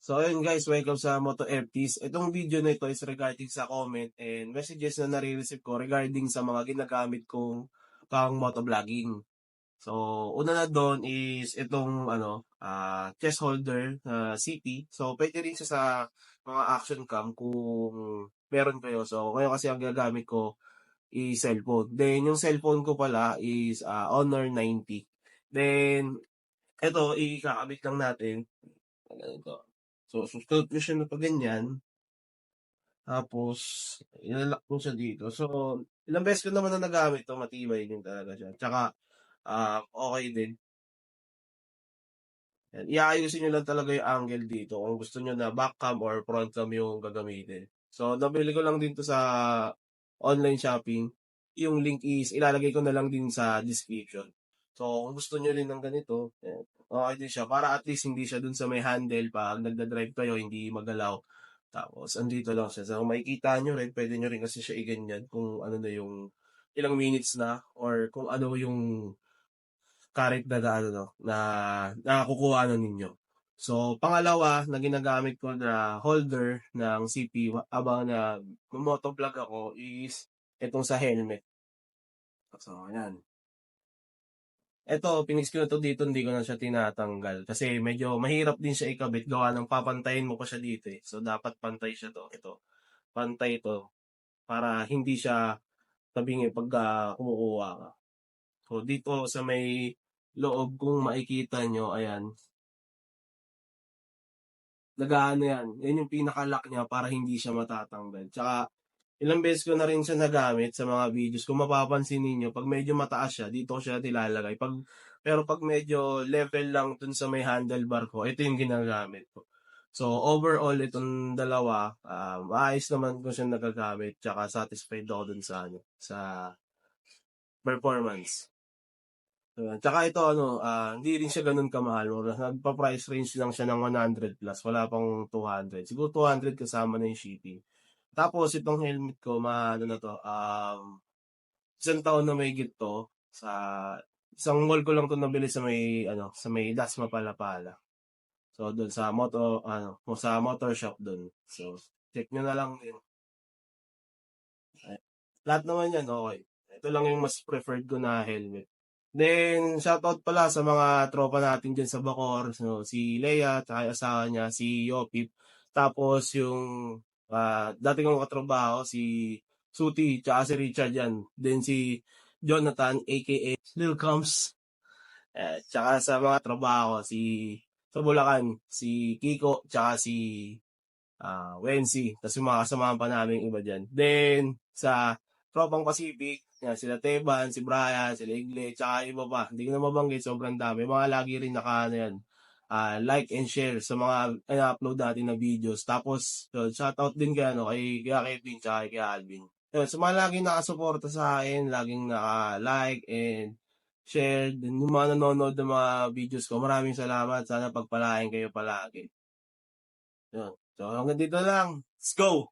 So ayun guys, welcome sa Moto FTs. Itong video na ito is regarding sa comment and messages na nare-receive ko regarding sa mga ginagamit kong pang motovlogging. So una na doon is itong chest holder na CP. So pwede rin siya sa mga action cam kung meron kayo. So ngayon kasi ang gagamit ko is cellphone. Then yung cellphone ko pala is Honor 90. Then ito ikakabit lang natin. Ganito. So, susunod ko siya na pa ganyan. Tapos, ilalak ko siya dito. So, ilang beses ko naman na nagamit to, matibay din talaga siya. Tsaka, okay din. Yan. Iaayusin nyo lang talaga yung angle dito kung gusto nyo na back cam or front cam yung gagamitin. So, nabili ko lang din to sa online shopping. Yung link is, ilalagay ko na lang din sa description. So, kung gusto nyo rin ng ganito, yan, okay din siya. Para at least hindi siya dun sa may handle pag nagdadrive kayo, hindi magalaw. Tapos, andito lang siya. So, makikita nyo rin, pwede nyo rin kasi siya iganyan kung ano na yung ilang minutes na or kung ano yung current na nakukuha ninyo. So, pangalawa na ginagamit ko na holder ng CP habang motovlog ako is itong sa helmet. So, ayan. Ito, pinix ko na to dito, hindi ko na siya tinatanggal. Kasi medyo mahirap din siya ikabit, gawa ng papantayin mo pa siya dito eh. So, dapat pantay siya to. Ito, pantay ito para hindi siya tabingi pag kumukuha ka. So, dito sa may loob, kung makikita nyo, ayan, nagaano yan. Yan yung pinaka-lock niya para hindi siya matatanggal. Tsaka, ilang beses ko na rin siya nagamit sa mga videos. Kung mapapansin niyo pag medyo mataas siya, dito ko siya nilalagay. Pero pag medyo level lang dun sa may handlebar ko, ito yung ginagamit ko. So, overall, itong dalawa, maayos naman ko siya nagagamit. Tsaka satisfied ako dun sa performance. Tsaka ito, hindi rin siya ganun kamahal. Nagpa-price range lang siya ng 100 plus. Wala pang 200. Siguro 200 kasama na yung shipping. Tapos itong helmet ko, ano na to, isang taon na may to sa isang mall ko lang to nabili sa may Dasma Palapala. So doon sa sa motor shop doon. So check nyo na lang din. Lahat naman yan, okay. Ito lang yung mas preferred ko na helmet. Then, shoutout pala sa mga tropa natin dyan sa Bacoor. So, si Leia, tsaka yung asawa niya, si Yopip. Tapos, yung dati kong katrabaho, si Suti, tsaka si Richard yan. Then, si Jonathan, aka Lil Coms. Tsaka sa mga trabaho, sa Bulacan, si Kiko, tsaka si Wensi. Tapos yung mga kasamahan pa namin iba dyan. Then, sa Tropang Pacific, yan, sila Teban, si Brian, sila Igle, tsaka iba pa. Hindi ko na mabanggit, sobrang dami. Mga lagi rin yan. Like and share sa mga upload natin na videos. Tapos, shoutout din kay Kevin, tsaka kay Alvin. Yun, sa mga laging nakasuporta sa akin, laging naka-like and share. Din yung mga nanonood ng mga videos ko, maraming salamat. Sana pagpalain kayo palagi. Yun. So, hanggang dito lang. Let's go!